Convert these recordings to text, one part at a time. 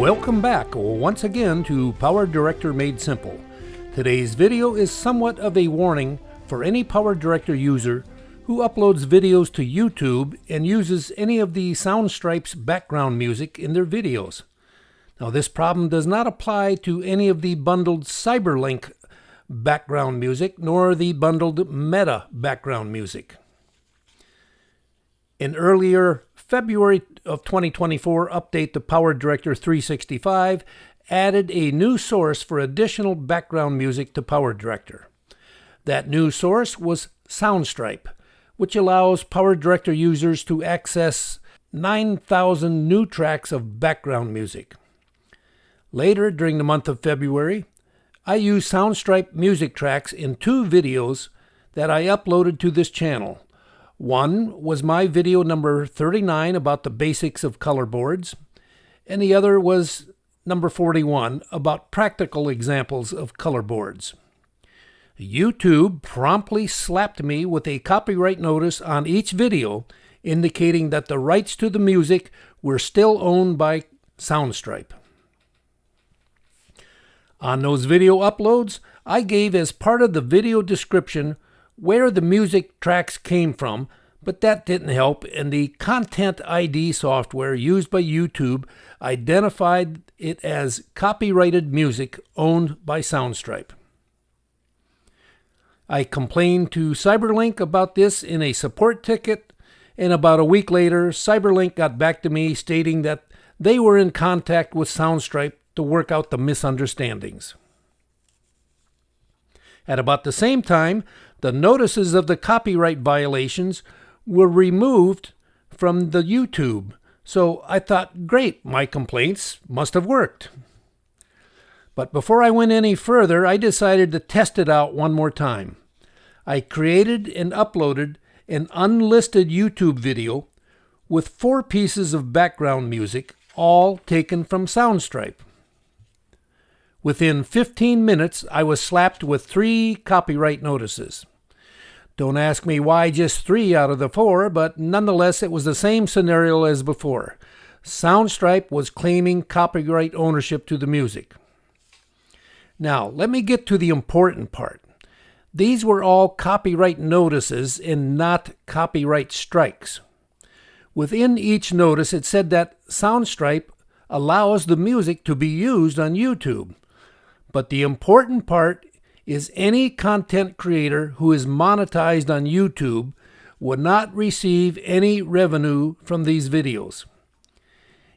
Welcome back once again to Power Director Made Simple. Today's video is somewhat of a warning for any Power Director user who uploads videos to YouTube and uses any of the Soundstripe's background music in their videos. Now, this problem does not apply to any of the bundled Cyberlink background music nor the bundled Meta background music. An earlier February of 2024 update to Power Director 365 added a new source for additional background music to Power Director. That new source was Soundstripe, which allows Power Director users to access 9,000 new tracks of background music. Later, during the month of February, I used Soundstripe music tracks in two videos that I uploaded to this channel. One was my video number 39 about the basics of color boards, and the other was number 41 about practical examples of color boards. YouTube promptly slapped me with a copyright notice on each video, indicating that the rights to the music were still owned by Soundstripe. On those video uploads, I gave as part of the video description where the music tracks came from, but that didn't help, and the Content ID software used by YouTube identified it as copyrighted music owned by Soundstripe. I complained to Cyberlink about this in a support ticket, and about a week later, Cyberlink got back to me stating that they were in contact with Soundstripe to work out the misunderstandings. At about the same time, the notices of the copyright violations were removed from the YouTube, so I thought, great, my complaints must have worked. But before I went any further, I decided to test it out one more time. I created and uploaded an unlisted YouTube video with 4 pieces of background music, all taken from Soundstripe. Within 15 minutes, I was slapped with 3 copyright notices. Don't ask me why just 3 out of the 4, but nonetheless, it was the same scenario as before. Soundstripe was claiming copyright ownership to the music. Now, let me get to the important part. These were all copyright notices and not copyright strikes. Within each notice, it said that Soundstripe allows the music to be used on YouTube. But the important part is any content creator who is monetized on YouTube would not receive any revenue from these videos.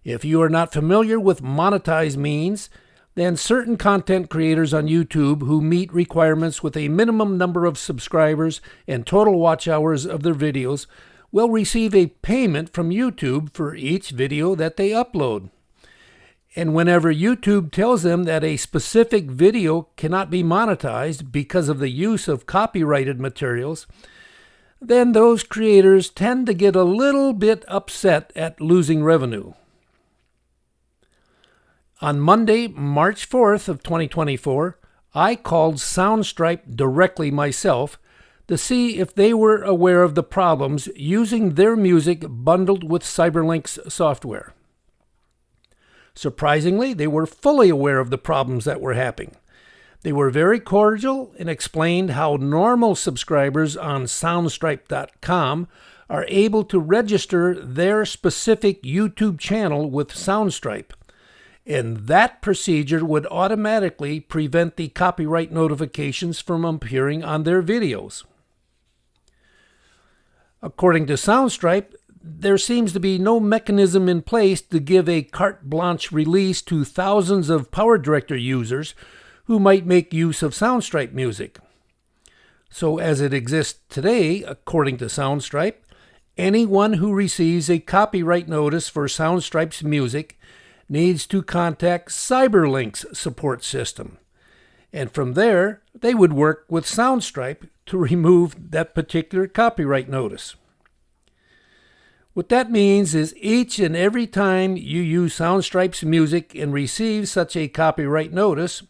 If you are not familiar with monetize means, then certain content creators on YouTube who meet requirements with a minimum number of subscribers and total watch hours of their videos will receive a payment from YouTube for each video that they upload. And whenever YouTube tells them that a specific video cannot be monetized because of the use of copyrighted materials, then those creators tend to get a little bit upset at losing revenue. On Monday, March 4th of 2024, I called Soundstripe directly myself to see if they were aware of the problems using their music bundled with Cyberlink's software. Surprisingly, they were fully aware of the problems that were happening. They were very cordial and explained how normal subscribers on Soundstripe.com are able to register their specific YouTube channel with Soundstripe, and that procedure would automatically prevent the copyright notifications from appearing on their videos. According to Soundstripe, there seems to be no mechanism in place to give a carte blanche release to thousands of Power Director users who might make use of Soundstripe music. So as it exists today, according to Soundstripe, anyone who receives a copyright notice for Soundstripe's music needs to contact Cyberlink's support system. And from there, they would work with Soundstripe to remove that particular copyright notice. What that means is each and every time you use Soundstripe's music and receive such a copyright notice,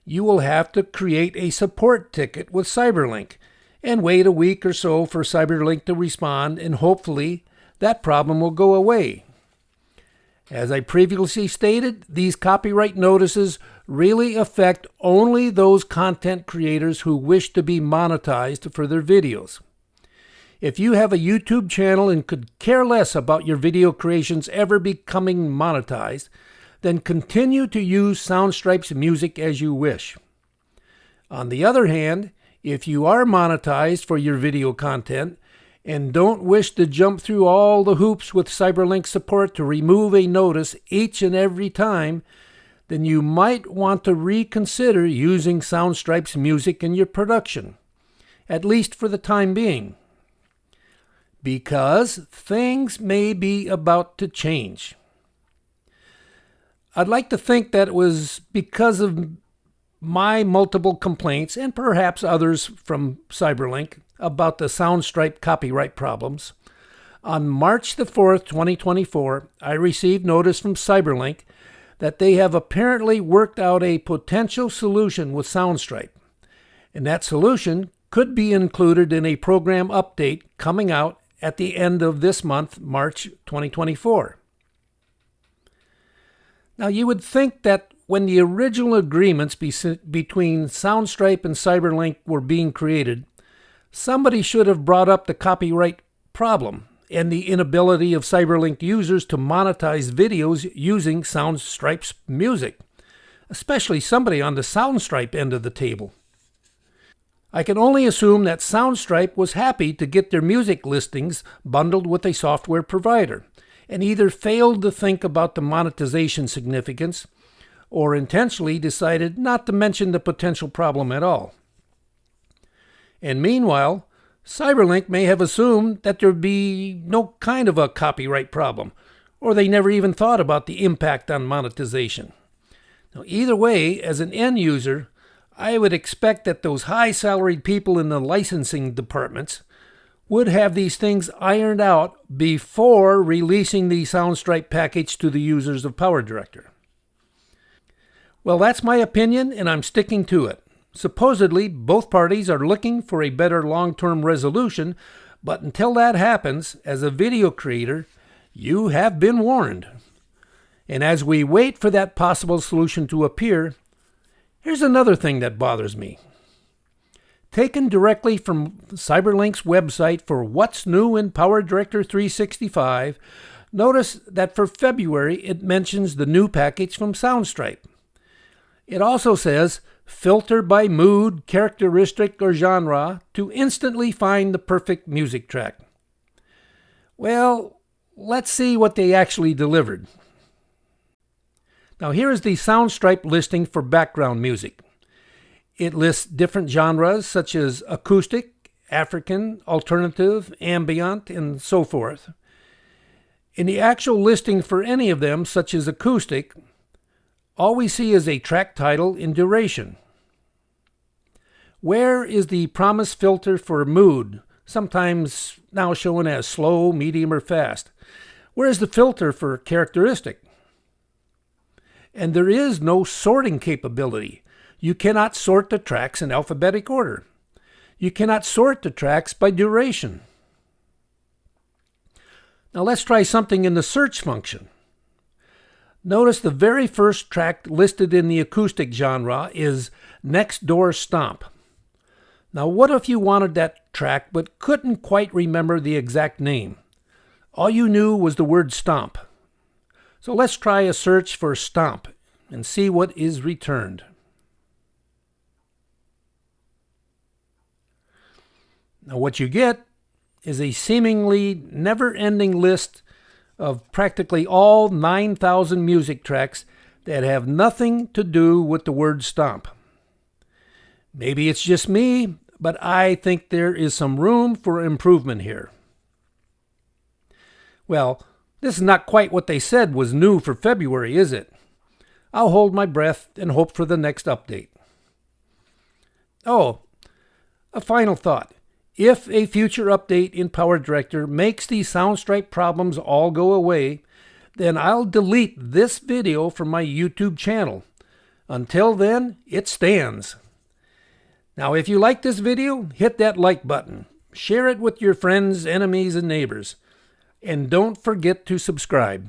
you will have to create a support ticket with Cyberlink and wait a week or so for Cyberlink to respond, and hopefully that problem will go away. As I previously stated, these copyright notices really affect only those content creators who wish to be monetized for their videos. If you have a YouTube channel and could care less about your video creations ever becoming monetized, then continue to use Soundstripe's music as you wish. On the other hand, if you are monetized for your video content and don't wish to jump through all the hoops with Cyberlink support to remove a notice each and every time, then you might want to reconsider using Soundstripe's music in your production, at least for the time being, because things may be about to change. I'd like to think that it was because of my multiple complaints, and perhaps others from Cyberlink, about the Soundstripe copyright problems. On March the 4th, 2024, I received notice from Cyberlink that they have apparently worked out a potential solution with Soundstripe, and that solution could be included in a program update coming out at the end of this month, March 2024. Now, you would think that when the original agreements between Soundstripe and Cyberlink were being created, somebody should have brought up the copyright problem and the inability of Cyberlink users to monetize videos using Soundstripe's music, especially somebody on the Soundstripe end of the table. I can only assume that Soundstripe was happy to get their music listings bundled with a software provider, and either failed to think about the monetization significance or intentionally decided not to mention the potential problem at all. And meanwhile, Cyberlink may have assumed that there'd be no kind of a copyright problem, or they never even thought about the impact on monetization. Now, either way, as an end user, I would expect that those high-salaried people in the licensing departments would have these things ironed out before releasing the Soundstripe package to the users of PowerDirector. Well, that's my opinion, and I'm sticking to it. Supposedly, both parties are looking for a better long-term resolution, but until that happens, as a video creator, you have been warned. And as we wait for that possible solution to appear, here's another thing that bothers me. Taken directly from Cyberlink's website for What's New in PowerDirector 365, notice that for February it mentions the new package from Soundstripe. It also says, filter by mood, characteristic, or genre to instantly find the perfect music track. Well, let's see what they actually delivered. Now here is the Soundstripe listing for background music. It lists different genres such as acoustic, African, alternative, ambient, and so forth. In the actual listing for any of them, such as acoustic, all we see is a track title and duration. Where is the promised filter for mood, sometimes now shown as slow, medium, or fast? Where is the filter for characteristic? And there is no sorting capability. You cannot sort the tracks in alphabetic order. You cannot sort the tracks by duration. Now let's try something in the search function. Notice the very first track listed in the acoustic genre is Next Door Stomp. Now what if you wanted that track but couldn't quite remember the exact name? All you knew was the word stomp. So let's try a search for stomp and see what is returned. Now what you get is a seemingly never-ending list of practically all 9,000 music tracks that have nothing to do with the word stomp. Maybe it's just me, but I think there is some room for improvement here. Well, this is not quite what they said was new for February, is it? I'll hold my breath and hope for the next update. Oh, a final thought. If a future update in PowerDirector makes these Soundstripe problems all go away, then I'll delete this video from my YouTube channel. Until then, it stands. Now, if you like this video, hit that like button. Share it with your friends, enemies, and neighbors. And don't forget to subscribe.